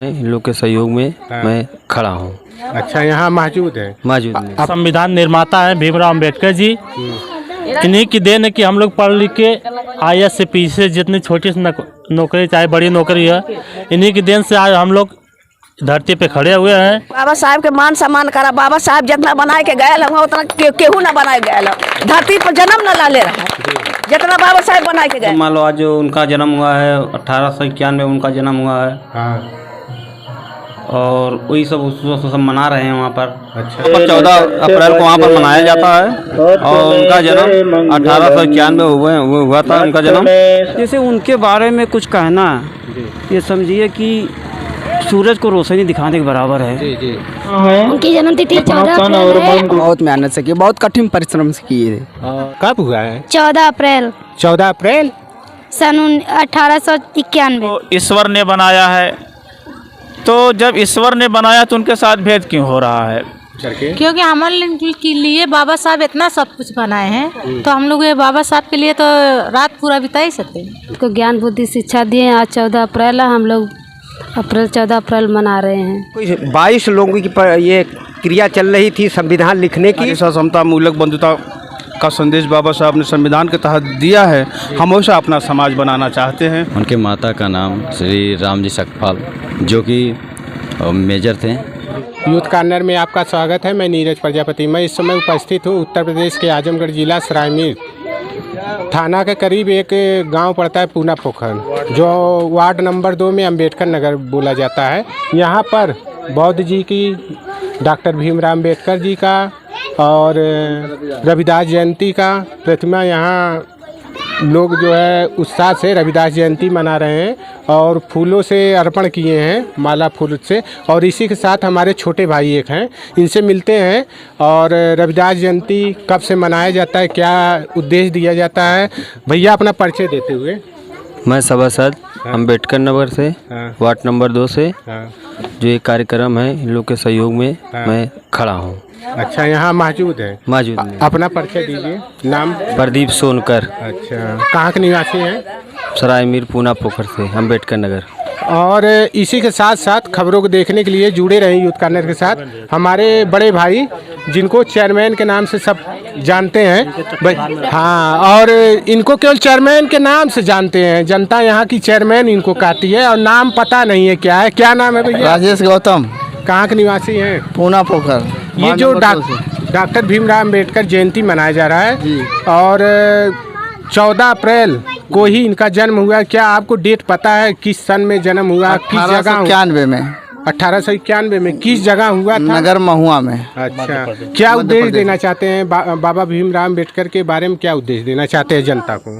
इन लोग के सहयोग में मैं खड़ा हूँ। अच्छा, यहाँ मौजूद नहीं। संविधान निर्माता है भीमराव अम्बेडकर जी। इन्हीं की देन है कि हम लोग पढ़ लिख के IAS से पीछे जितनी छोटी सी नौकरी चाहे बड़ी नौकरी है, इन्हीं की देन से आज हम लोग धरती पे खड़े हुए हैं। बाबा साहब के मान सम्मान करा। बाबा साहब जितना बनाए के गए उतना केहू ना बनाए गए। धरती पर जन्म न ला ले रहा जितना बाबा साहब बनाए के गए। मान लो आज उनका जन्म हुआ है 1891 उनका जन्म हुआ है। हाँ। और वही सब मना रहे हैं वहाँ पर। अच्छा। 14 अप्रैल को वहाँ पर मनाया जाता है और उनका जन्म 1891 हुआ था उनका जन्म। जैसे उनके बारे में कुछ कहना ये समझिए कि सूरज को रोशनी दिखाने के बराबर है। जी जी। उनकी जन्म तिथि 14 अप्रैल है। बहुत मेहनत से की, बहुत कठिन परिश्रम से किए थे। कब हुआ है? 14 अप्रैल 14 अप्रैल सन 1891। तो ईश्वर ने बनाया है, तो जब ईश्वर ने बनाया तो उनके साथ भेद क्यों हो रहा है? क्योंकि हमारे के लिए बाबा साहब इतना सब कुछ बनाए हैं, तो हम लोग ये बाबा साहब के लिए तो रात पूरा बिता ही सकते हैं। उनको ज्ञान बुद्धि शिक्षा दिए। आज 14 अप्रैल है, हम लोग 14 अप्रैल मना रहे हैं। 22 लोगों की ये क्रिया चल रही थी संविधान लिखने की। समता मूलक बंधुता का संदेश बाबा साहब ने संविधान के तहत दिया है। हम हमेशा अपना समाज बनाना चाहते हैं। उनके माता का नाम श्री राम जी सकपाल, जो कि मेजर थे। यूथ कॉर्नर में आपका स्वागत है। मैं नीरज प्रजापति। मैं इस समय उपस्थित हूँ उत्तर प्रदेश के आजमगढ़ जिला सरायमीर थाना के करीब एक गांव पड़ता है पूना पोखर, जो वार्ड नंबर 2 में अंबेडकर नगर बोला जाता है। यहाँ पर बौद्ध जी की, डॉक्टर भीमराव अम्बेडकर जी का और रविदास जयंती का प्रतिमा यहाँ लोग जो है उत्साह से रविदास जयंती मना रहे हैं और फूलों से अर्पण किए हैं, माला फूल से। और इसी के साथ हमारे छोटे भाई एक हैं, इनसे मिलते हैं। और रविदास जयंती कब से मनाया जाता है, क्या उद्देश्य दिया जाता है, भैया अपना परिचय देते हुए। मैं सभासद अम्बेडकर नगर से, वार्ड नंबर 2 से। जो ये कार्यक्रम है इन लोग के सहयोग में मैं खड़ा हूँ। अच्छा, यहाँ मौजूद नहीं। अपना परिचय दीजिए। नाम? प्रदीप सोनकर। अच्छा, कहाँ के निवासी हैं? सरायमीर पूना पोखर से, अम्बेडकर नगर। और इसी के साथ साथ खबरों को देखने के लिए जुड़े रहें यूथ कॉर्नर के साथ हमारे बड़े भाई, जिनको चेयरमैन के नाम से सब जानते हैं। हाँ, और इनको केवल चेयरमैन के नाम से जानते हैं। जनता यहाँ की चेयरमैन इनको कहती है और नाम पता नहीं है क्या है। क्या नाम है भैया? राजेश गौतम। कहाँ के निवासी हैं? पूना पोखर। ये जो डॉक्टर भीमराव अम्बेडकर जयंती मनाया जा रहा है और 14 अप्रैल को ही इनका जन्म हुआ। क्या आपको डेट पता है किस सन में जन्म हुआ, किस जगह? 1891 में। 1891 में किस जगह हुआ था? नगर महुआ में। अच्छा, क्या उद्देश्य देना चाहते हैं बाबा भीमराव अम्बेडकर के बारे में? क्या उद्देश्य देना चाहते हैं जनता को?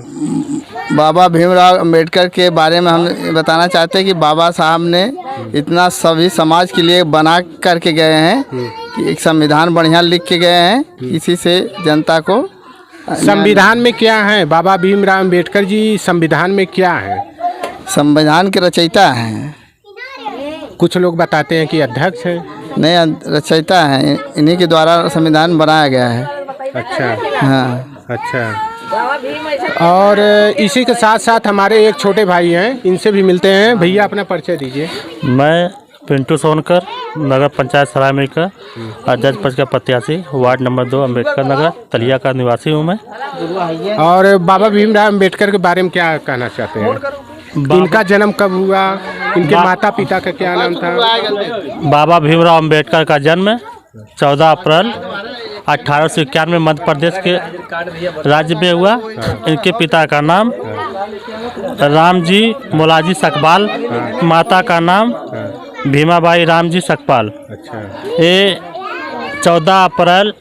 बाबा भीमराव अम्बेडकर के बारे में हम बताना चाहते हैं कि बाबा साहब ने इतना सभी समाज के लिए बना करके गए हैं कि एक संविधान बढ़िया लिख के गए हैं। इसी से जनता को संविधान में क्या है? बाबा भीमराव अम्बेडकर जी संविधान में क्या है? संविधान के रचयिता हैं। कुछ लोग बताते हैं कि अध्यक्ष हैं। नहीं, रचयिता हैं। इन्हीं के द्वारा संविधान बनाया गया है। अच्छा। हाँ। अच्छा। और इसी के साथ साथ हमारे एक छोटे भाई हैं, इनसे भी मिलते हैं। भैया अपना परिचय दीजिए। मैं पिंटू सोनकर, नगर पंचायत सरायमीर का अध्यक्ष पद का प्रत्याशी, वार्ड नंबर 2 अम्बेडकर नगर तलिया का निवासी हूँ मैं। और बाबा भीमराव अम्बेडकर के बारे में क्या कहना चाहते हैं? इनका जन्म कब हुआ, इनके माता पिता का क्या नाम था? बाबा भीमराव अम्बेडकर का जन्म 14 अप्रैल 1891 मध्य प्रदेश के राज्य में हुआ। इनके पिता का नाम रामजी मोलाजी सकपाल, माता का नाम भीमाबाई रामजी सकपाल। अच्छा। ये 14 अप्रैल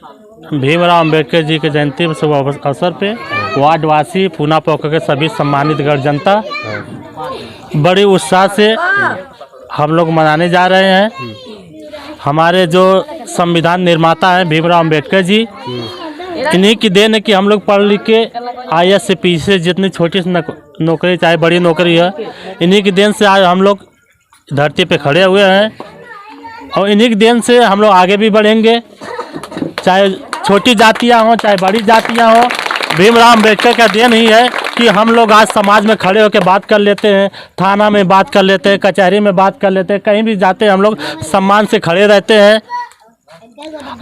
भीमराव अम्बेडकर जी के जयंती के शुभ अवसर पे वार्डवासी पूना पोखर के सभी सम्मानित गण जनता बड़ी उत्साह से हम लोग मनाने जा रहे हैं। हमारे जो संविधान निर्माता हैं भीमराव अम्बेडकर जी, इन्हीं की देन है कि हम लोग पढ़ लिख के IAS से पीछे जितनी छोटी सी नौकरी चाहे बड़ी नौकरी है, इन्हीं की देन से आज हम लोग धरती पे खड़े हुए हैं। और इन्हीं की देन से हम लोग आगे भी बढ़ेंगे, चाहे छोटी जातियां हों चाहे बड़ी जातियां हों। भीमराव अम्बेडकर का देन ही है कि हम लोग आज समाज में खड़े होकर बात कर लेते हैं, थाना में बात कर लेते हैं, कचहरी में बात कर लेते हैं, कहीं भी जाते हैं हम लोग सम्मान से खड़े रहते हैं।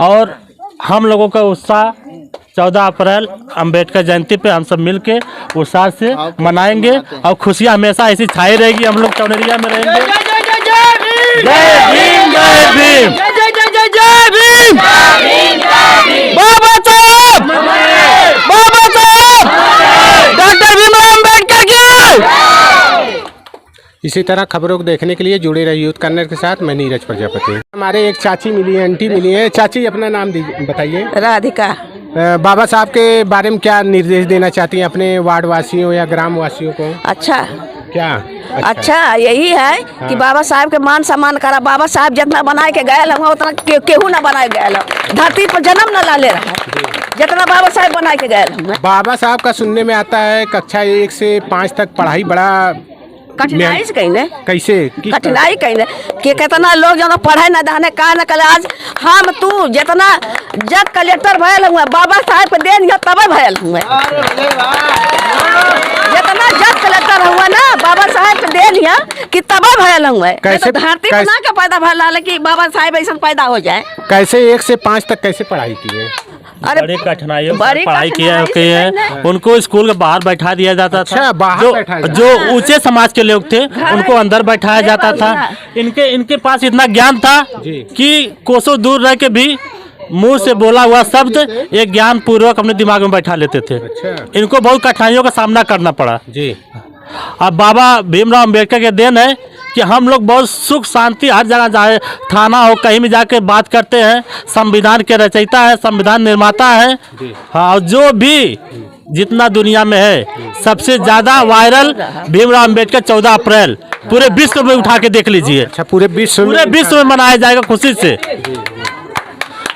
और हम लोगों का उत्साह 14 अप्रैल अंबेडकर जयंती पे हम सब मिल के उत्साह से मनाएंगे और खुशियाँ हमेशा ऐसी छाई रहेगी। हम लोग चौनरिया में रहेंगे। जय भीम, जय भीम, जय भीम, बाबा साहब, डॉक्टर भीमराव अम्बेडकर की। इसी तरह खबरों को देखने के लिए जुड़े रहिए यूथ कॉर्नर के साथ। मैं नीरज प्रजापति। हमारे एक चाची मिली है, आंटी मिली है। चाची अपना नाम बताइए। राधिका। बाबा साहब के बारे में क्या निर्देश देना चाहती हैं अपने वार्ड वासियों या ग्राम वासियों को? अच्छा क्या अच्छा यही है कि बाबा साहब के मान सम्मान करा। बाबा साहब जितना बनाए के गए उतना केहू ना बनाए गए। धरती पर जन्म न ला ले रहा जितना बाबा साहब बनाए के गए। बाबा साहब का सुनने में आता है कक्षा 1 से 5 तक पढ़ाई बड़ा कठिनाई से कहीं कैसे कठिनाई कहीं कि कितना लोग जो पढ़े न दाने का न कल। आज हम तू जितना जब कलेक्टर भयल हुआ बाबा साहब के देन तब भयल हुआ। जितना जब कलेक्टर हुआ ना बाबा साहब के देन कि तब भयल हुआ। कैसे धरती बना के पैदा भयल कि बाबा साहब ऐसा पैदा हो जाए। कैसे 1 से 5 तक कैसे पढ़ाई की है? अरे बड़ी कठिनाइयों से पढ़ाई किया है। उनको स्कूल के बाहर बैठा दिया जाता था। जो ऊंचे समाज के लोग थे उनको अंदर बैठाया जाता था। इनके पास इतना ज्ञान था कि कोसों दूर रह के भी मुंह से बोला हुआ शब्द एक ज्ञान पूर्वक अपने दिमाग में बैठा लेते थे। इनको बहुत कठिनाइयों का सामना करना पड़ा जी। अब बाबा भीमराव अम्बेडकर के देन है कि हम लोग बहुत सुख शांति हर जगह जाए, थाना हो कहीं भी जाके बात करते हैं। संविधान के रचयिता है, संविधान निर्माता है। हाँ, और जो भी जितना दुनिया में है सबसे ज्यादा वायरल भीमराव अम्बेडकर 14 अप्रैल पूरे विश्व में उठा के देख लीजिए। अच्छा, पूरे विश्व में मनाया जाएगा खुशी से।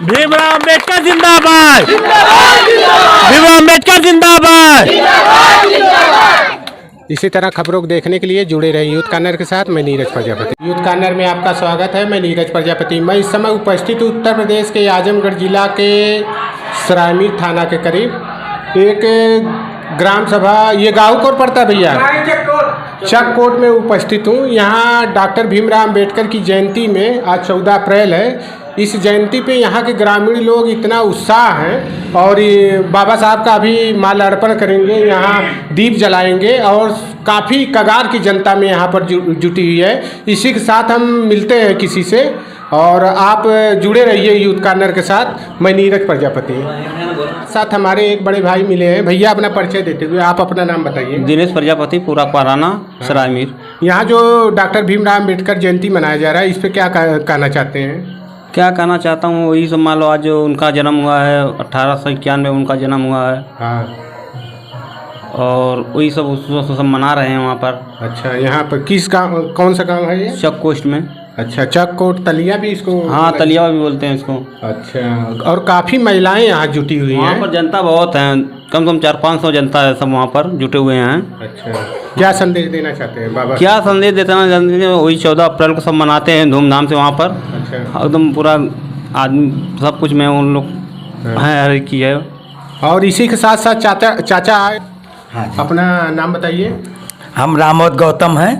भीमराव अम्बेडकर जिंदाबाद, भीमराव अम्बेडकर जिंदाबाद। इसी तरह खबरों को देखने के लिए जुड़े रहे यूथ कॉर्नर के साथ। मैं नीरज प्रजापति। यूथ कॉर्नर में आपका स्वागत है। मैं नीरज प्रजापति। मैं इस समय उपस्थित हूँ उत्तर प्रदेश के आजमगढ़ जिला के सरायमीर थाना के करीब। एक ग्राम सभा, ये गाँव कौन पड़ता है भैया? चककोट में उपस्थित हूँ। यहाँ डॉक्टर भीमराव अम्बेडकर की जयंती में आज 14 अप्रैल है। इस जयंती पे यहाँ के ग्रामीण लोग इतना उत्साह हैं और ये बाबा साहब का भी माल्यार्पण करेंगे, यहाँ दीप जलाएंगे और काफ़ी कगार की जनता में यहाँ पर जुटी हुई है। इसी के साथ हम मिलते हैं किसी से और आप जुड़े रहिए यूथ कॉर्नर के साथ। मैं नीरज प्रजापति। साथ हमारे एक बड़े भाई मिले हैं। भैया अपना परिचय देते हुए आप अपना नाम बताइए। दिनेश प्रजापति, पूरा पाराना, सरायमीर। यहाँ जो डॉक्टर भीमराव अम्बेडकर जयंती मनाया जा रहा है इस पर क्या कहना चाहते हैं? क्या कहना चाहता हूँ, वही सब मान लो आज जो उनका जन्म हुआ है 1891 में उनका जन्म हुआ है। हाँ। और वही सब मना रहे हैं वहाँ पर। अच्छा, यहाँ पर किस गाँव, कौन सा गाँव है ये? चककोट में। अच्छा, चककोट, तलिया भी इसको? हाँ, तलिया भी बोलते हैं इसको। अच्छा, और काफ़ी महिलाएं यहाँ जुटी हुई हैं। वहाँ पर जनता बहुत है, कम से कम 400-500 जनता है सब वहाँ पर जुटे हुए हैं। अच्छा, क्या संदेश देना चाहते हैं बाबा? क्या संदेश देना चाहते हैं? वही 14 अप्रैल को सब मनाते हैं धूमधाम से वहाँ पर। अच्छा, एकदम पूरा आदमी सब कुछ में उन लोग हैं हर की है। और इसी के साथ साथ चाचा हाँ, अपना नाम बताइए। हम रामोद गौतम हैं।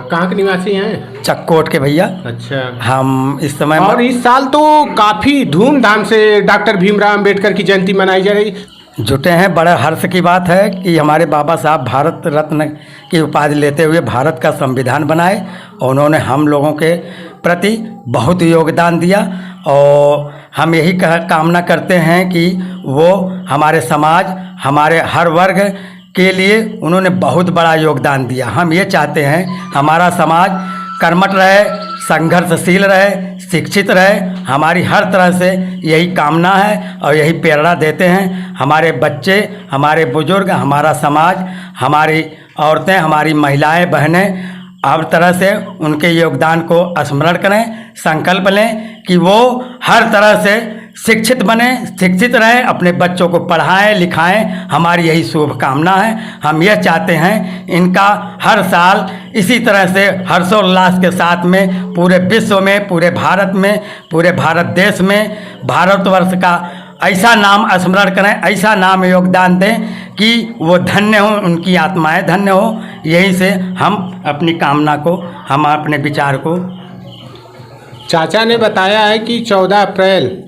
कहाँ के निवासी हैं? चककोट के भैया। अच्छा, हम इस समय और इस साल तो काफ़ी धूमधाम से डॉक्टर भीमराव अम्बेडकर की जयंती मनाई जा रही। जुटे हैं। बड़े हर्ष की बात है कि हमारे बाबा साहब भारत रत्न की उपाधि लेते हुए भारत का संविधान बनाए और उन्होंने हम लोगों के प्रति बहुत योगदान दिया। और हम यही कामना करते हैं कि वो हमारे समाज, हमारे हर वर्ग के लिए उन्होंने बहुत बड़ा योगदान दिया। हम ये चाहते हैं हमारा समाज कर्मठ रहे, संघर्षशील रहे, शिक्षित रहे। हमारी हर तरह से यही कामना है और यही प्रेरणा देते हैं। हमारे बच्चे, हमारे बुजुर्ग, हमारा समाज, हमारी औरतें, हमारी महिलाएं, बहनें हर तरह से उनके योगदान को स्मरण करें, संकल्प लें कि वो हर तरह से शिक्षित बने, शिक्षित रहें, अपने बच्चों को पढ़ाएं लिखाएं। हमारी यही शुभकामना है। हम यह चाहते हैं इनका हर साल इसी तरह से हर्षोल्लास के साथ में पूरे विश्व में, पूरे भारत में, पूरे भारत देश में भारतवर्ष का ऐसा नाम स्मरण करें, ऐसा नाम योगदान दें कि वो धन्य हो, उनकी आत्माएं धन्य हो। यही से हम अपनी कामना को, हम अपने विचार को। चाचा ने बताया है कि 14 अप्रैल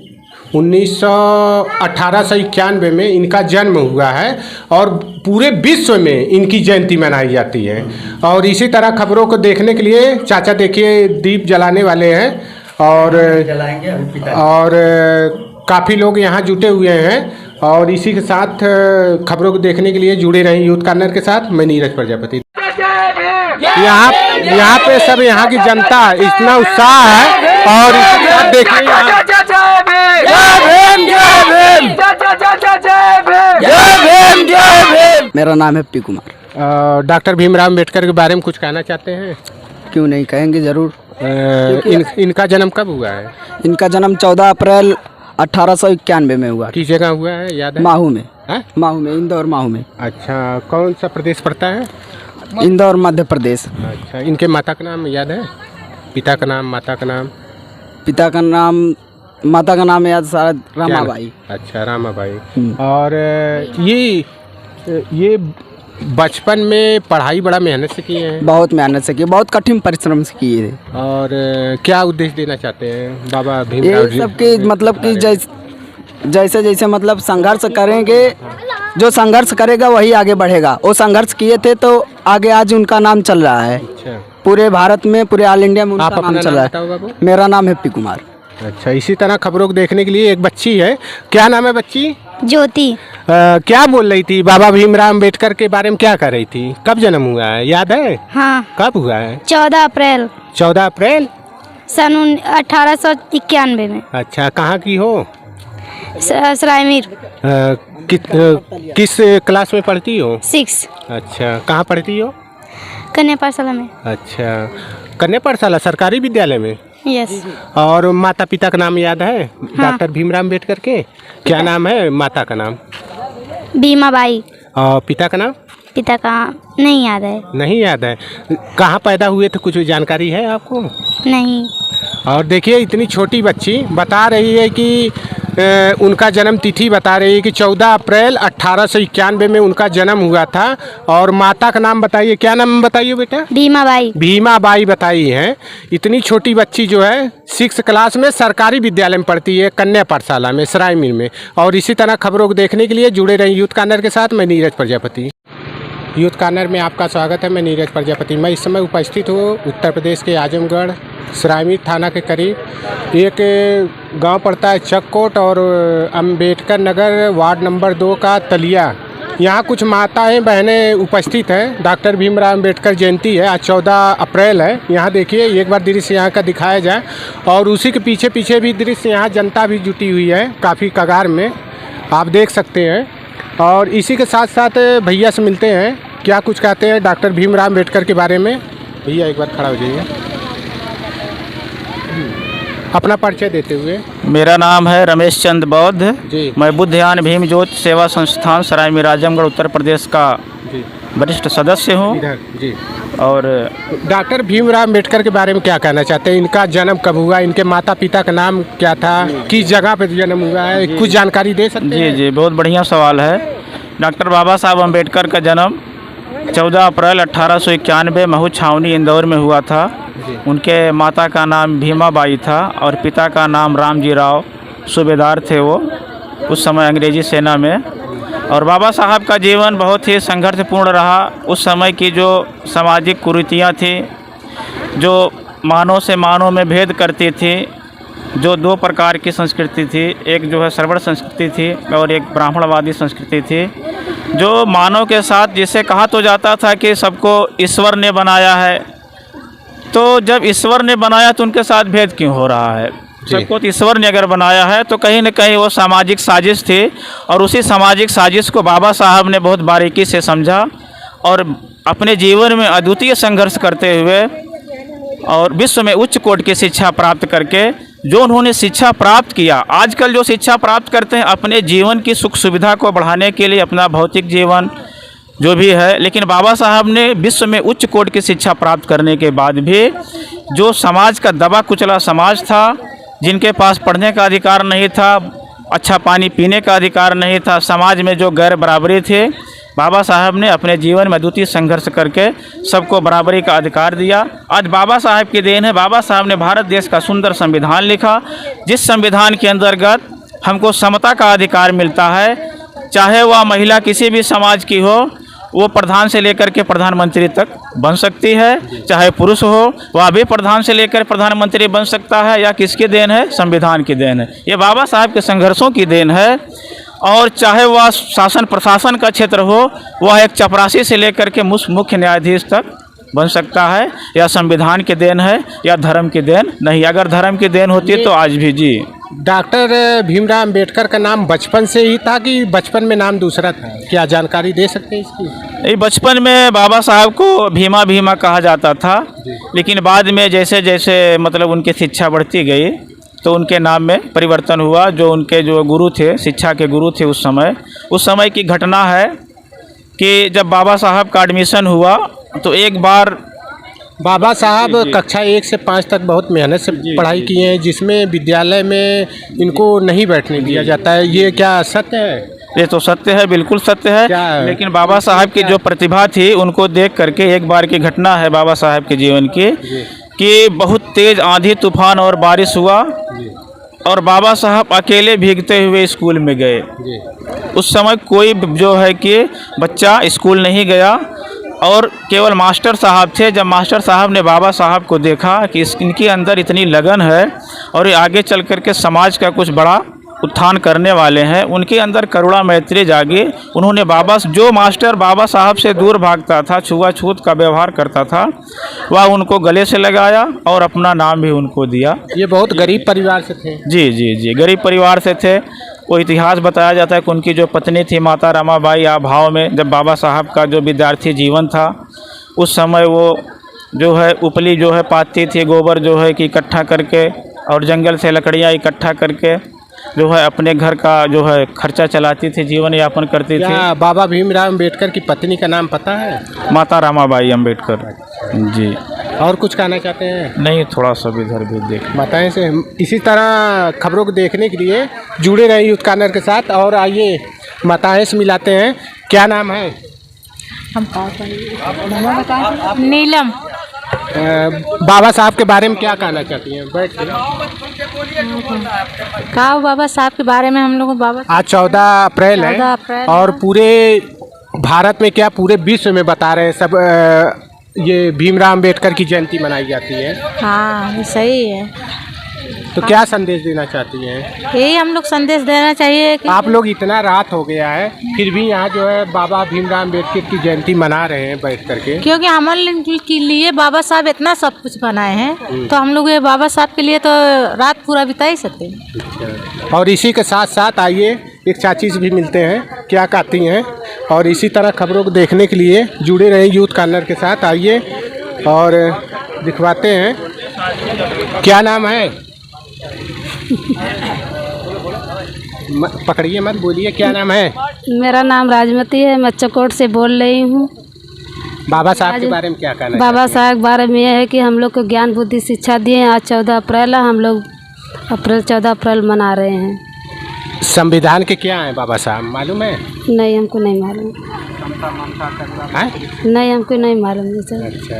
1891 में इनका जन्म हुआ है और पूरे विश्व में इनकी जयंती मनाई जाती है। और इसी तरह खबरों को देखने के लिए चाचा देखिए दीप जलाने वाले हैं और काफ़ी लोग यहाँ जुटे हुए हैं। और इसी के साथ खबरों को देखने के लिए जुड़े रहें यूथ कॉर्नर के साथ। मैं नीरज प्रजापति। यहाँ पे सब यहाँ की जनता इतना उत्साह है और इसके साथ देखिए मेरा नाम है पी कुमार। डॉक्टर भीमराव अम्बेडकर के बारे में कुछ कहना चाहते हैं? क्यों नहीं, कहेंगे ज़रूर। इनका जन्म कब हुआ है? इनका जन्म 14 अप्रैल 1891 में हुआ। किस जगह हुआ है, याद है? माहू में। माहू में, इंदौर माहू में। अच्छा, कौन सा प्रदेश पड़ता है? इंदौर मध्य प्रदेश। अच्छा, इनके माता का नाम याद है? पिता का नाम, माता का नाम? पिता का नाम, माता का नाम याद शायद रामाबाई। अच्छा, रामाबाई। और ये बचपन में पढ़ाई बड़ा मेहनत से किए हैं? बहुत मेहनत से किए, बहुत कठिन परिश्रम से किए थे। और क्या उद्देश्य देना चाहते हैं बाबा भीमराव जी? सबके मतलब कि जैसे जैसे मतलब संघर्ष करेंगे, जो संघर्ष करेगा वही आगे बढ़ेगा। वो संघर्ष किए थे तो आगे आज उनका नाम चल रहा है। अच्छा, पूरे भारत में, पूरे ऑल इंडिया में उनका नाम चल रहा है। बाबू? मेरा नाम है पी कुमार। अच्छा, इसी तरह खबरों को देखने के लिए एक बच्ची है। क्या नाम है बच्ची? ज्योति। क्या बोल रही थी? बाबा भीमराव अम्बेडकर के बारे में क्या कर रही थी? कब जन्म हुआ है, याद है? हाँ, कब हुआ है? 14 अप्रैल 14 अप्रैल सन 1891 में। अच्छा, कहाँ की हो? सरायमीर। किस क्लास में पढ़ती हो? 6। अच्छा, कहाँ पढ़ती हो? कन्या पाठशाला में। अच्छा, कन्या पाठशाला सरकारी विद्यालय में? यस। और माता पिता का नाम याद है? डॉक्टर भीमराव अम्बेडकर के क्या नाम है? माता का नाम भीमाबाई। और पिता का नाम? पिता का नहीं याद है। नहीं याद है। कहाँ पैदा हुए थे, कुछ जानकारी है आपको? नहीं। और देखिए इतनी छोटी बच्ची बता रही है कि उनका जन्म तिथि बता रही है कि 14 अप्रैल 1891 में उनका जन्म हुआ था। और माता का नाम बताइए, क्या नाम बताइए बेटा? भीमाबाई। भीमाबाई बताई है। इतनी छोटी बच्ची जो है 6 क्लास में सरकारी विद्यालय में पढ़ती है, कन्या पाठशाला में, सरायमीर में। और इसी तरह खबरों को देखने के लिए जुड़े रहें यूथ कॉर्नर के साथ। मैं नीरज प्रजापति। यूथ कॉर्नर में आपका स्वागत है। मैं नीरज प्रजापति। मैं इस समय उपस्थित हूँ उत्तर प्रदेश के आजमगढ़ सरायमीर थाना के करीब। एक गांव पड़ता है चक्कोट और अम्बेडकर नगर वार्ड नंबर 2 का तलिया। यहाँ कुछ माताएं बहनें उपस्थित हैं। डॉक्टर भीमराव अम्बेडकर जयंती है, आज 14 अप्रैल है। यहाँ देखिए एक बार दृश्य यहाँ का दिखाया जाए। और उसी के पीछे पीछे भी दृश्य, यहाँ जनता भी जुटी हुई है काफ़ी कगार में, आप देख सकते हैं। और इसी के साथ साथ भैया से मिलते हैं, क्या कुछ कहते हैं डॉक्टर भीमराव अम्बेडकर के बारे में। भैया एक बार खड़ा हो जाइए, अपना परिचय देते हुए। मेरा नाम है रमेश चंद बौद्ध जी। मैं बुद्धयान भीम ज्योति सेवा संस्थान सरायमीर आजमगढ़ उत्तर प्रदेश का वरिष्ठ सदस्य हूँ। इधर जी। और डॉक्टर भीमराव अम्बेडकर के बारे में क्या कहना चाहते हैं? इनका जन्म कब हुआ, इनके माता पिता का नाम क्या था, किस जगह पे जन्म हुआ है, कुछ जानकारी दे सकते हैं? जी, बहुत बढ़िया सवाल है। डॉक्टर बाबा साहब अम्बेडकर का जन्म 14 अप्रैल 1891 महू छावनी इंदौर में हुआ था। उनके माता का नाम भीमाबाई था और पिता का नाम रामजी राव सूबेदार थे वो उस समय अंग्रेजी सेना में। और बाबा साहब का जीवन बहुत ही संघर्षपूर्ण रहा। उस समय की जो सामाजिक कुरीतियाँ थी, जो मानव से मानव में भेद करती थी, जो 2 प्रकार की संस्कृति थी, एक जो है श्रवण संस्कृति थी और एक ब्राह्मणवादी संस्कृति थी, जो मानव के साथ जिसे कहा तो जाता था कि सबको ईश्वर ने बनाया है। तो जब ईश्वर ने बनाया तो उनके साथ भेद क्यों हो रहा है? सबको तो ईश्वर ने अगर बनाया है तो कहीं न कहीं वो सामाजिक साजिश थी। और उसी सामाजिक साजिश को बाबा साहब ने बहुत बारीकी से समझा और अपने जीवन में अद्वितीय संघर्ष करते हुए और विश्व में उच्च कोटि की शिक्षा प्राप्त करके जो उन्होंने शिक्षा प्राप्त किया, आजकल जो शिक्षा प्राप्त करते हैं अपने जीवन की सुख सुविधा को बढ़ाने के लिए, अपना भौतिक जीवन जो भी है, लेकिन बाबा साहब ने विश्व में उच्च कोटि की शिक्षा प्राप्त करने के बाद भी जो समाज का दबा कुचला समाज था, जिनके पास पढ़ने का अधिकार नहीं था, अच्छा पानी पीने का अधिकार नहीं था, समाज में जो गैर बराबरी थे, बाबा साहब ने अपने जीवन में अद्वितीय संघर्ष करके सबको बराबरी का अधिकार दिया। आज बाबा साहब की देन है, बाबा साहब ने भारत देश का सुंदर संविधान लिखा, जिस संविधान के अंतर्गत हमको समता का अधिकार मिलता है। चाहे वह महिला किसी भी समाज की हो, वो प्रधान से लेकर के प्रधानमंत्री तक बन सकती है, चाहे पुरुष हो वह भी प्रधान से लेकर प्रधानमंत्री बन सकता है। या किसकी देन है? संविधान की देन है, ये बाबा साहब के संघर्षों की देन है। और चाहे वह शासन प्रशासन का क्षेत्र हो, वह एक चपरासी से लेकर के मुख्य न्यायाधीश तक बन सकता है। यह संविधान की देन है या धर्म की देन नहीं। अगर धर्म की देन होती तो आज भी जी। डॉक्टर भीमराव अंबेडकर का नाम बचपन से ही था कि बचपन में नाम दूसरा था? क्या जानकारी दे सकते हैं इसकी? बचपन में बाबा साहब को भीमा भीमा कहा जाता था, लेकिन बाद में जैसे जैसे मतलब उनकी शिक्षा बढ़ती गई तो उनके नाम में परिवर्तन हुआ। जो उनके जो गुरु थे, शिक्षा के गुरु थे उस समय की घटना है कि जब बाबा साहब का एडमिशन हुआ तो एक बार बाबा साहब कक्षा 1 से 5 तक बहुत मेहनत से पढ़ाई किए हैं, जिसमें विद्यालय में इनको नहीं बैठने दिया जाता है। ये क्या सत्य है? ये तो सत्य है, बिल्कुल सत्य है। लेकिन बाबा साहब की जो प्रतिभा थी उनको देख करके एक बार की घटना है बाबा साहब के जीवन की कि बहुत तेज़ आंधी तूफान और बारिश हुआ और बाबा साहब अकेले भीगते हुए स्कूल में गए। उस समय कोई जो है कि बच्चा स्कूल नहीं गया और केवल मास्टर साहब थे। जब मास्टर साहब ने बाबा साहब को देखा कि इनके अंदर इतनी लगन है और ये आगे चल कर के समाज का कुछ बड़ा उत्थान करने वाले हैं, उनके अंदर करुणा मैत्री जागी। उन्होंने जो मास्टर बाबा साहब से दूर भागता था, छुआछूत का व्यवहार करता था, वह उनको गले से लगाया और अपना नाम भी उनको दिया। ये बहुत गरीब परिवार से थे? जी जी जी, गरीब परिवार से थे। वो इतिहास बताया जाता है कि उनकी जो पत्नी थी माता रमाबाई अभाव में, जब बाबा साहब का जो विद्यार्थी जीवन था उस समय वो जो है उपली जो है पाती थी, गोबर जो है कि इकट्ठा करके और जंगल से लकड़ियाँ इकट्ठा करके जो है अपने घर का जो है खर्चा चलाती थी, जीवन यापन करती थी। बाबा भीमराव अंबेडकर की पत्नी का नाम पता है? माता रमाबाई अंबेडकर जी। और कुछ कहना चाहते हैं? नहीं, थोड़ा सा इधर भी देख माताएं से इसी तरह खबरों को देखने के लिए जुड़े रहे यूथ कॉर्नर के साथ। और आइए माताएं से मिलाते हैं। क्या नाम है? नीलम। बाबा साहब के बारे में क्या कहना चाहती हैं? बैठ के कहा बाबा साहब के बारे में हम लोग आज 14 अप्रैल है और पूरे भारत में क्या पूरे विश्व में बता रहे हैं सब ये भीमराव अंबेडकर की जयंती मनाई जाती है। हाँ, सही है। तो क्या संदेश देना चाहती हैं? यही हम लोग संदेश देना चाहिए कि आप लोग इतना रात हो गया है फिर भी यहाँ जो है बाबा भीमराव अंबेडकर की जयंती मना रहे हैं बैठ करके, क्योंकि हमारे के लिए बाबा साहब इतना सब कुछ बनाए हैं तो हम लोग ये बाबा साहब के लिए तो रात पूरा बिता ही सकते हैं। और इसी के साथ साथ आइए एक चाची से भी मिलते हैं, क्या कहती हैं। और इसी तरह खबरों को देखने के लिए जुड़े रहे यूथ कॉर्नर के साथ। आइए और दिखवाते हैं। क्या नाम है? पकड़िए मत, बोलिए क्या नाम है? मेरा नाम राजमती है, मैं चकोट से बोल रही हूँ। बाबा साहब के बारे में क्या कहना? बाबा साहब के बारे में यह है कि हम लोग को ज्ञान बुद्धि शिक्षा दिए। आज 14 अप्रैल है, हम लोग 14 अप्रैल मना रहे हैं। संविधान के क्या है बाबा साहब मालूम है? नहीं, हमको नहीं मालूम। नहीं, हमको नहीं मालूम है सर। अच्छा,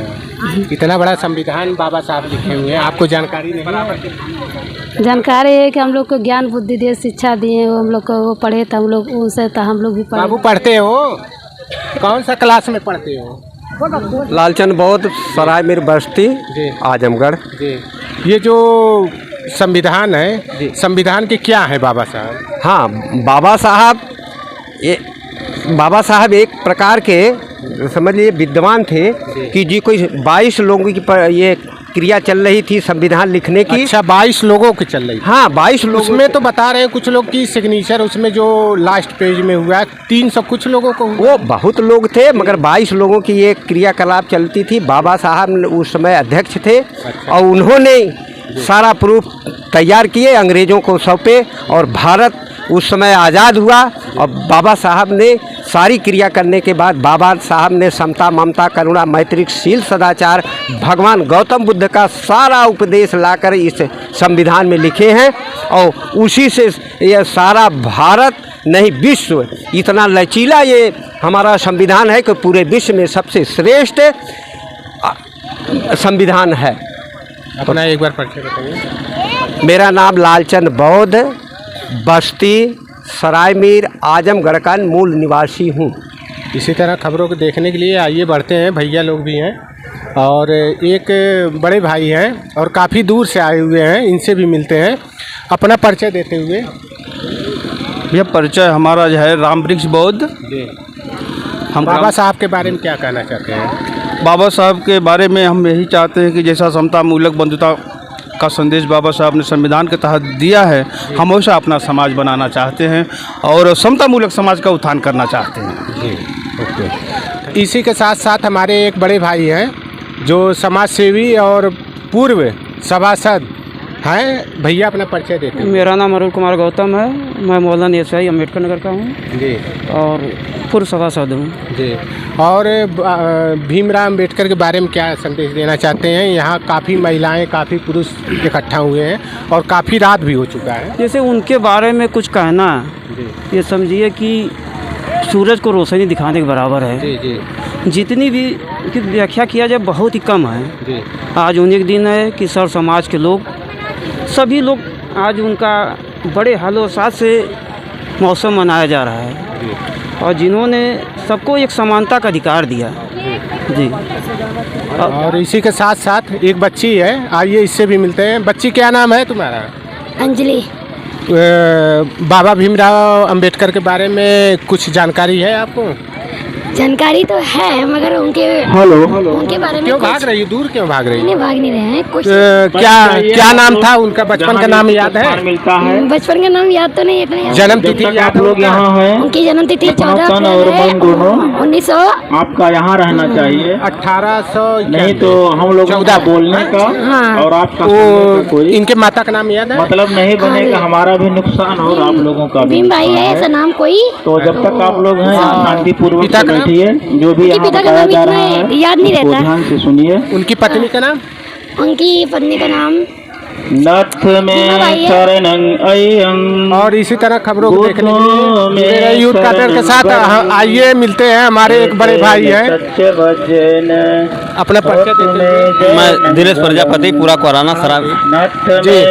इतना बड़ा संविधान बाबा साहब लिखे हुए हैं, आपको जानकारी नहीं है? जानकारी है कि हम लोग को ज्ञान बुद्धि दिए, शिक्षा दिए, वो हम लोग को वो पढ़े तो हम लोग उनसे तो हम लोग भी पढ़े। बाबू पढ़ते हो? कौन सा क्लास में पढ़ते हो? लालचंद बौद्ध, सराय मीर बस्ती, आजमगढ़। ये जो संविधान है, संविधान के क्या है बाबा साहब? हाँ, बाबा साहब एक प्रकार के समझ लीजिए विद्वान थे कि जी कोई 22 लोगों की ये क्रिया चल रही थी संविधान लिखने की। अच्छा, 22 लोगों की चल रही? हाँ, 22 लोग। उसमें तो बता रहे हैं कुछ लोग की सिग्नेचर उसमें जो लास्ट पेज में हुआ 300 कुछ लोगों को हुआ। वो बहुत लोग थे मगर 22 लोगों की ये क्रियाकलाप चलती थी। बाबा साहब उस समय अध्यक्ष थे। अच्छा। और उन्होंने सारा प्रूफ तैयार किए, अंग्रेज़ों को सौंपे और भारत उस समय आज़ाद हुआ। और बाबा साहब ने सारी क्रिया करने के बाद बाबा साहब ने समता, ममता, करुणा, मैत्रीशील, सदाचार, भगवान गौतम बुद्ध का सारा उपदेश लाकर इस संविधान में लिखे हैं। और उसी से ये सारा भारत नहीं विश्व इतना लचीला ये हमारा संविधान है कि पूरे विश्व में सबसे श्रेष्ठ संविधान है। अपना एक बार परिचय बताइए। मेरा नाम लालचंद बौद्ध, बस्ती सरायमीर आजमगढ़ का मूल निवासी हूँ। इसी तरह खबरों को देखने के लिए आइए बढ़ते हैं, भैया लोग भी हैं और एक बड़े भाई हैं और काफ़ी दूर से आए हुए हैं, इनसे भी मिलते हैं। अपना परिचय देते हुए। यह परिचय हमारा जो है राम वृक्ष बौद्ध। हम बाबा साहब के बारे में क्या कहना चाहते हैं? बाबा साहब के बारे में हम यही चाहते हैं कि जैसा समता मूलक बंधुता का संदेश बाबा साहब ने संविधान के तहत दिया है, हम वैसा अपना समाज बनाना चाहते हैं और समता मूलक समाज का उत्थान करना चाहते हैं। जी, ओके। इसी के साथ साथ हमारे एक बड़े भाई हैं जो समाज सेवी और पूर्व सभासद हैं। भैया अपना परिचय देते हैं। मेरा नाम अरुण कुमार गौतम है, मैं मौलाना एसआई अम्बेडकर नगर का हूँ जी और पूर्व सभासद हूँ जी। और भीमराव अम्बेडकर के बारे में क्या संदेश देना चाहते हैं? यहाँ काफ़ी महिलाएं, काफ़ी पुरुष इकट्ठा हुए हैं और काफ़ी रात भी हो चुका है। जैसे उनके बारे में कुछ कहना ये समझिए कि सूरज को रोशनी दिखाने के बराबर है। जी जी। जितनी भी की व्याख्या किया जाए बहुत ही कम है जी। आज उन्हीं के दिन है कि सर समाज के लोग सभी लोग आज उनका बड़े हालोसात से मौसम मनाया जा रहा है और जिन्होंने सबको एक समानता का अधिकार दिया जी। और इसी के साथ साथ एक बच्ची है, आइए इससे भी मिलते हैं। बच्ची क्या नाम है तुम्हारा? अंजलि। बाबा भीमराव अंबेडकर के बारे में कुछ जानकारी है आपको? जानकारी तो है मगर उनके उनके बारे में क्यों भाग रही है? दूर क्यों भाग रही है? नहीं भाग नहीं रहे हैं कुछ। क्या नाम था उनका? बचपन का नाम याद है? बचपन का नाम याद तो नहीं है। जन्म तिथि याद लोग यहाँ है? उनकी जन्म तिथि 14/1900। आपका यहाँ रहना चाहिए 1800 नहीं तो हम लोग 14 बोलने का हाँ। और आपका कोई इनके माता का नाम याद है? मतलब नहीं बनेगा, हमारा भी नुकसान और आप लोगों का भी। भीम भाई है ऐसा नाम कोई? तो जब तक आप लोग हैं शांतिपूर्वक पिता का बैठिए, जो भी यहाँ पिता का बताया नाम जा रहा है याद नहीं उसको रहता। ध्यान से सुनिए। उनकी पत्नी का नाम? उनकी पत्नी का नाम नथ में शरणं अयं। और इसी तरह खबरों को देखने के लिए मेरे यूथ कैडर के साथ आइए मिलते हैं। हमारे एक बड़े भाई हैं, अपना परिचय देते हैं। मैं दिनेश प्रजापति, पूरा कोराना शराब। जी।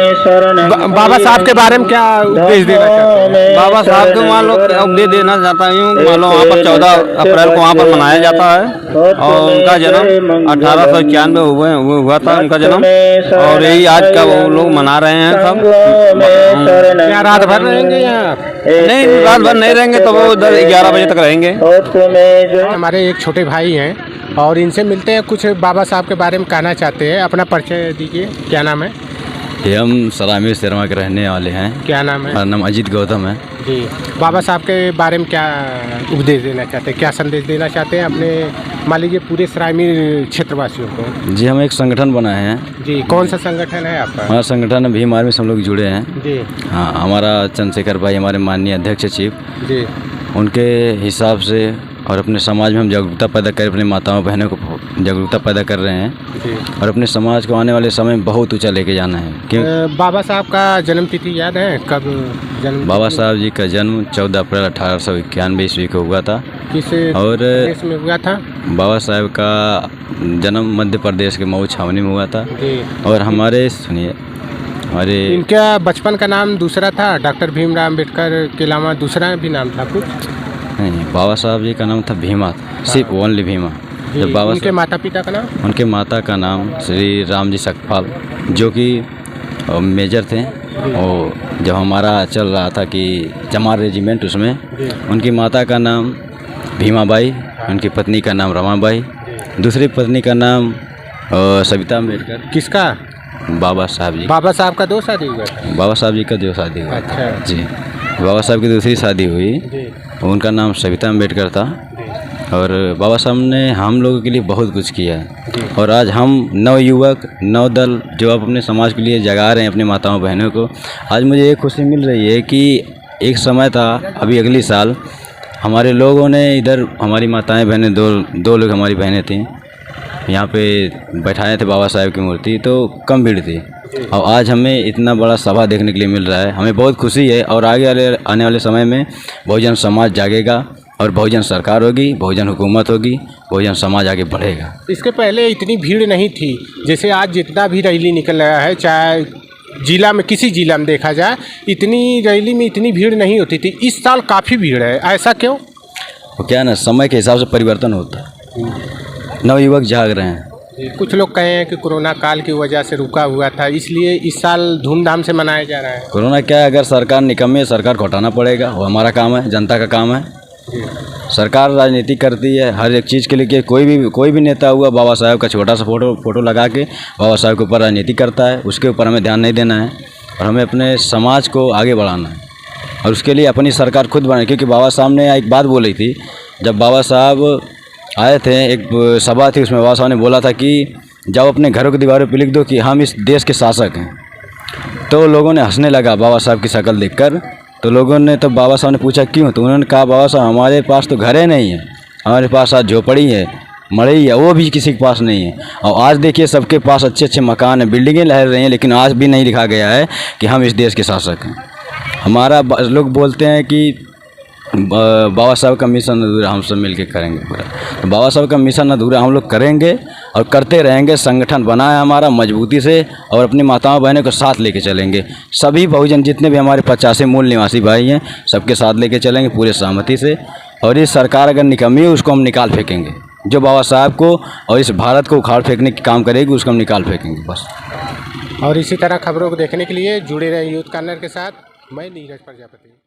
बाबा साहब के बारे में क्या उपदेश देना चाहते हैं? बाबा साहब को मान लो उपदेश देना चाहता हूँ। मान लो वहाँ पर 14 अप्रैल को वहाँ पर मनाया जाता है और उनका जन्म 1891 में हुआ था उनका जन्म, और यही आज का वो लोग मना रहे हैं सब। क्या रात भर रहेंगे यहाँ? नहीं, रात भर नहीं रहेंगे तो वो 11 बजे तक रहेंगे। हमारे एक छोटे भाई हैं और इनसे मिलते हैं, कुछ बाबा साहब के बारे में कहना चाहते हैं। अपना परिचय दीजिए। क्या नाम है? ये हम सरायमीर शर्मा के रहने वाले हैं। क्या नाम है? मेरा नाम अजीत गौतम है। जी। बाबा साहब के बारे में क्या उपदेश देना चाहते हैं, क्या संदेश देना चाहते हैं अपने मान लीजिए पूरे सरायमीर क्षेत्रवासियों को? जी, हम एक संगठन बनाए हैं। जी। कौन सा संगठन है आपका? हमारा संगठन भीम आर्मी से हम लोग जुड़े हैं। जी। हाँ, हमारा चंद्रशेखर भाई हमारे माननीय अध्यक्ष चीफ, जी। उनके हिसाब से और अपने समाज में हम जागरूकता पैदा कर, अपने माताओं बहनों को जागरूकता पैदा कर रहे हैं जी। और अपने समाज को आने वाले समय में बहुत ऊंचा लेके जाना है। क्यों? बाबा साहब का जन्म तिथि याद है? कब जन्म? बाबा साहब जी का जन्म 14 अप्रैल 1891 ईस्वी को हुआ था। किस और देश में हुआ था? बाबा साहब का जन्म मध्य प्रदेश के मऊ छावनी में हुआ था। जी। और हमारे सुनिए, हमारे इनका बचपन का नाम दूसरा था, डॉक्टर भीमराव अम्बेडकर के अलावा दूसरा भी नाम था कुछ? नहीं, बाबा साहब जी का नाम था भीमा, सिर्फ ओनली भीमा। जब बाबा उनके माता पिता का नाम? उनके माता का नाम श्री राम जी सकपाल, जो कि मेजर थे। और जब हमारा चल रहा था कि चमार रेजिमेंट, उसमें उनकी माता का नाम भीमाबाई, उनकी पत्नी का नाम रमाबाई, दूसरी पत्नी का नाम सविता अम्बेडकर। किसका? बाबा साहब जी। बाबा साहब का 2 शादी हुआ था? बाबा साहब जी का 2 शादी हुआ। अच्छा जी। बाबा साहब की दूसरी शादी हुई, उनका नाम सविता अम्बेडकर था। और बाबा साहब ने हम लोगों के लिए बहुत कुछ किया है और आज हम नवयुवक नवदल जो आप अपने समाज के लिए जगा रहे हैं अपने माताओं बहनों को, आज मुझे ये खुशी मिल रही है कि एक समय था, अभी अगली साल हमारे लोगों ने इधर, हमारी माताएं बहनें, दो लोग हमारी बहनें थी, यहाँ पे बैठाए थे बाबा साहब की मूर्ति, तो कम भीड़ थी। और आज हमें इतना बड़ा सभा देखने के लिए मिल रहा है, हमें बहुत खुशी है। और आने वाले समय में बहुजन समाज जागेगा और बहुजन सरकार होगी, बहुजन हुकूमत होगी, बहुजन समाज आगे बढ़ेगा। इसके पहले इतनी भीड़ नहीं थी, जैसे आज जितना भी रैली निकल रहा है, चाहे जिला में किसी जिला में देखा जाए, इतनी रैली में इतनी भीड़ नहीं होती थी। इस साल काफ़ी भीड़ है, ऐसा क्यों? वो क्या ना, समय के हिसाब से परिवर्तन होता है, नवयुवक जाग रहे हैं। कुछ लोग कहे हैं कि कोरोना काल की वजह से रुका हुआ था, इसलिए इस साल धूमधाम से मनाया जा रहा है। कोरोना क्या है, अगर सरकार निकम्मी है, सरकार को हटाना पड़ेगा, वो हमारा काम है, जनता का काम है। सरकार राजनीति करती है हर एक चीज़ के लिए, कि कोई भी नेता हुआ बाबा साहब का छोटा सा फोटो लगा के बाबा साहब के ऊपर राजनीति करता है, उसके ऊपर हमें ध्यान नहीं देना है और हमें अपने समाज को आगे बढ़ाना है और उसके लिए अपनी सरकार खुद बनाए। क्योंकि बाबा साहब ने एक बात बोली थी, जब बाबा साहब आए थे, एक सभा थी, उसमें बाबा साहब ने बोला था कि जब अपने घरों की दीवारों पर लिख दो कि हम इस देश के शासक हैं, तो लोगों ने हंसने लगा बाबा साहब की शक्ल देखकर। तो लोगों ने, तो बाबा साहब ने पूछा क्यों, तो उन्होंने कहा बाबा साहब हमारे पास तो घरें नहीं है, हमारे पास आज झोपड़ी है, मड़ई है, वो भी किसी के पास नहीं है। और आज देखिए सबके पास अच्छे अच्छे मकान हैं, बिल्डिंगें लहर रही हैं, लेकिन आज भी नहीं लिखा गया है कि हम इस देश के शासक हैं। हमारा लोग बोलते हैं कि बाबा साहब का मिशन अधूरा, हम सब मिलके करेंगे पूरा। तो बाबा साहब का मिशन अधूरा हम लोग करेंगे और करते रहेंगे। संगठन बना है हमारा मजबूती से और अपनी माताओं बहनों को साथ लेके चलेंगे। सभी बहुजन जितने भी हमारे 85 मूल निवासी भाई हैं, सबके साथ लेके चलेंगे पूरे सहमति से। और ये सरकार अगर निकम्मी है, उसको हम निकाल फेंकेंगे। जो बाबा साहब को और इस भारत को उखाड़ फेंकने की काम करेगी, उसको हम निकाल फेंकेंगे बस। और इसी तरह खबरों को देखने के लिए जुड़े रहे यूथ कॉर्नर के साथ। मैं नीरज प्रजापति।